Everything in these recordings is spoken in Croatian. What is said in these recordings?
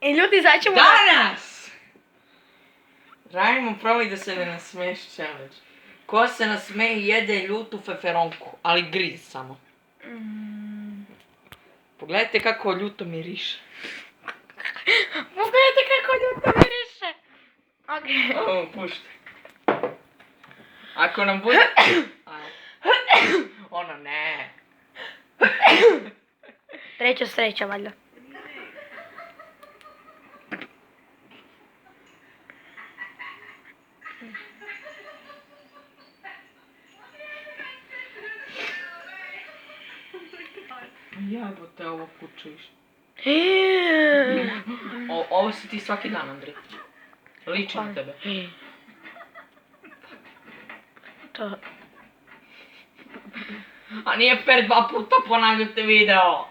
Ljudi, sad ćemo... Danas! Radimo probaj da se ne nasmeješ challenge. Ko se nasmeje jede ljutu feferonku, ali griz samo. Pogledajte kako ljuto miriše. Pogledajte kako ljuto miriše. Okej. Ovo pušta. Ako nam bude... Ono ne. Treća sreća, valjda. Jebote, ovo kučiš. Ovo si ti svaki dan, Andrej. Liči na tebe. To... A nije fair 2 puta ponavljate video.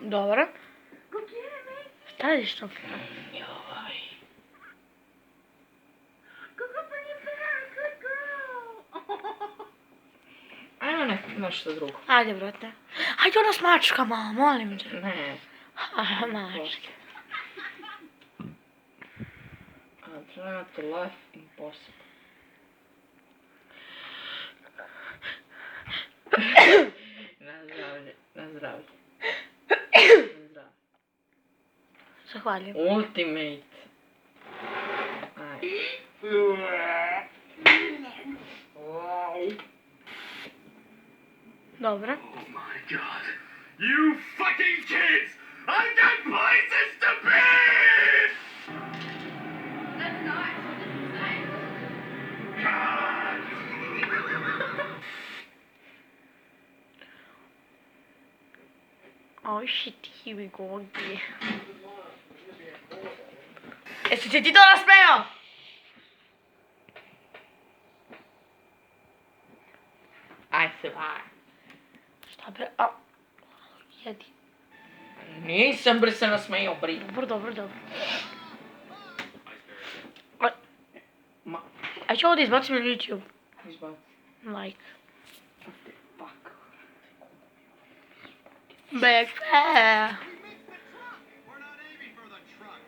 Dobro. Šta radiš to? Ajmo nešto drugo. Ajde, brate. Ajde ono s mačkama, molim te. Ne. Mačke. Try to laugh impossible. Na zdravlje, na zdravlje. Zahvaljujem. Ultimate. Dobro. Oh my god. You fucking kids! I've got places to be! That's nice. What did you say? God! Oh shit, here we go again. Jesi se ti to nasmejao? Aj se vaj. Šta bre, a... Jedi. Nisam bre se nasmejao, bre. Dobro. Ma, A ću ovdje izbacim na YouTube. izbaci. Like. Fuck. Back. We're not aiming for the truck.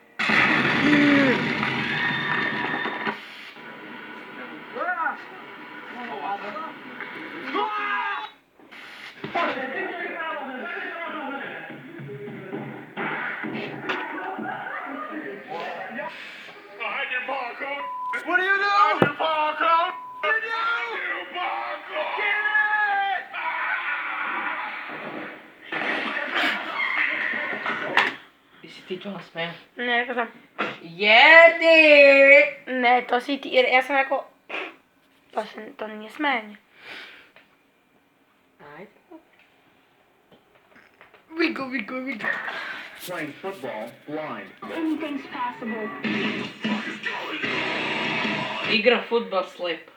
Hide your barcode. What do you do? Hide your barcode. What do you do? Hide your barcode. Get it! Jesi ti to nasmejao? Ne, rekao sam. Jedi! Ne, to si ti, jer ja sam rekao... To nije smenje. Ajde. Vigo. Playing football blind. Anything's possible. Igra fudbal slep.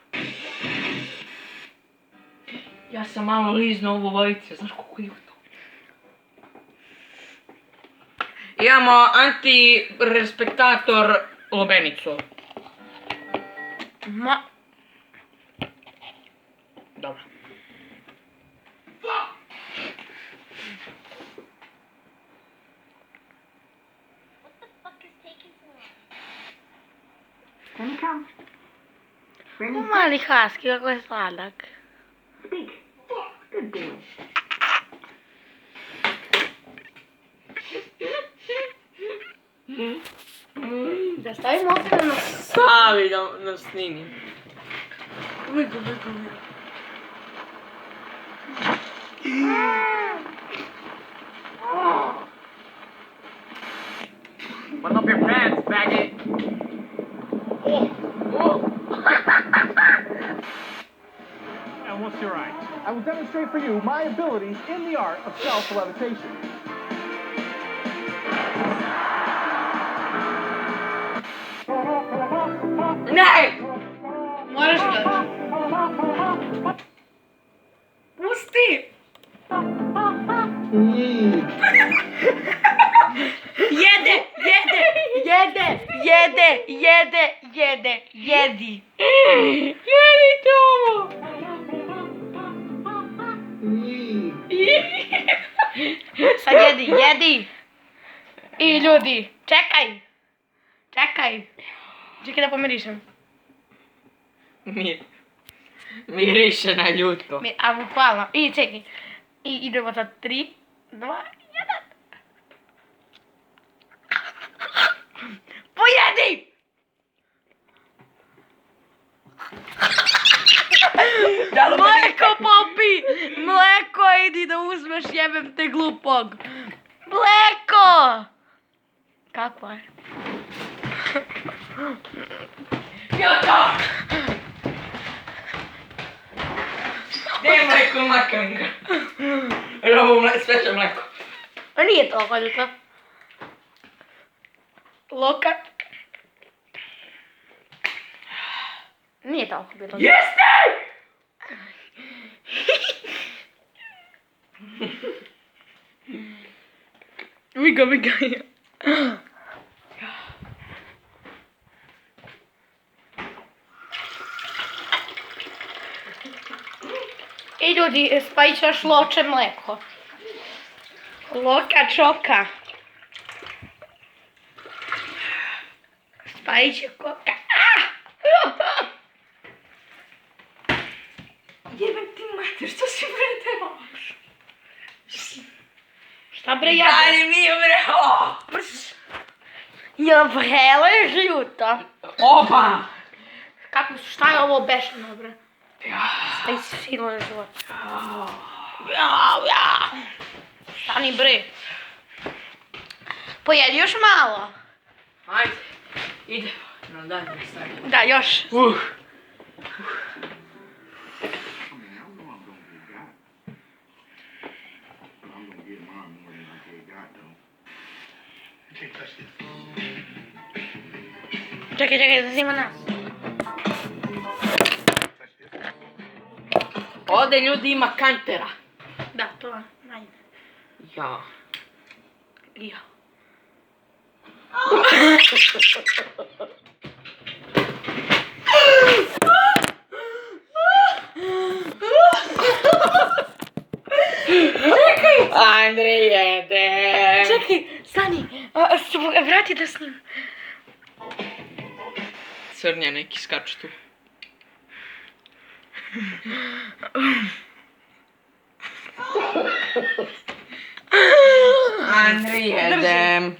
Ja sam malo liznuo ovo vojce, znaš koliko je to? Imamo anti-respektator lubenicu. Ma... Dobro. Let me come. Mali husky, kako je sladak. Speak. Good boy. Da stavimo ovdje na... Stavi da snimim. Vigo. Button up your pants, faggot. And what's your right? I will demonstrate for you my abilities in the art of self-levitation. Ne! Moraš da... Pusti! Jede, jede, jede, jede, jede, jede, jedi. Gledajte ovo! Sad jedi, jedi. I ljudi, čekaj. Čekaj. Čekaj da pomirišem. Miriše na ljuto. A bukvalno. I čekaj. I idemo za 3, 2, 1. Pojedi! Mleko popi! Mleko, idi da uzmeš, jebem te glupog. Mleko! Kako je? Ljuto! Gdje je mleko, makam ga? Jer ovo sveže mleko. A nije toliko ljuto. Loka. Nije toliko bilo. Jeste! Miga. I ljudi, spajit ću još loče mleko. Loka čoka. Spajit ću koka. Jebem ti mater, što si pretjerala? Šta bre ja? Daj mi bre, Jel vrelo je žuto? Opa! Kako su, šta je ovo bešano bre? Staj si silo je život. Stani bre. Pojedi još malo. Ajde, idemo. No, daj mi stanje. Da, još. Čekaj, da zima nas. Ovdje ljudi ima kantera. Da, to je najde. Ja. Ja. Andrej jede. Čekaj, stani. Vrati da snim. Crnja neki skaču tu. Andrej jedem.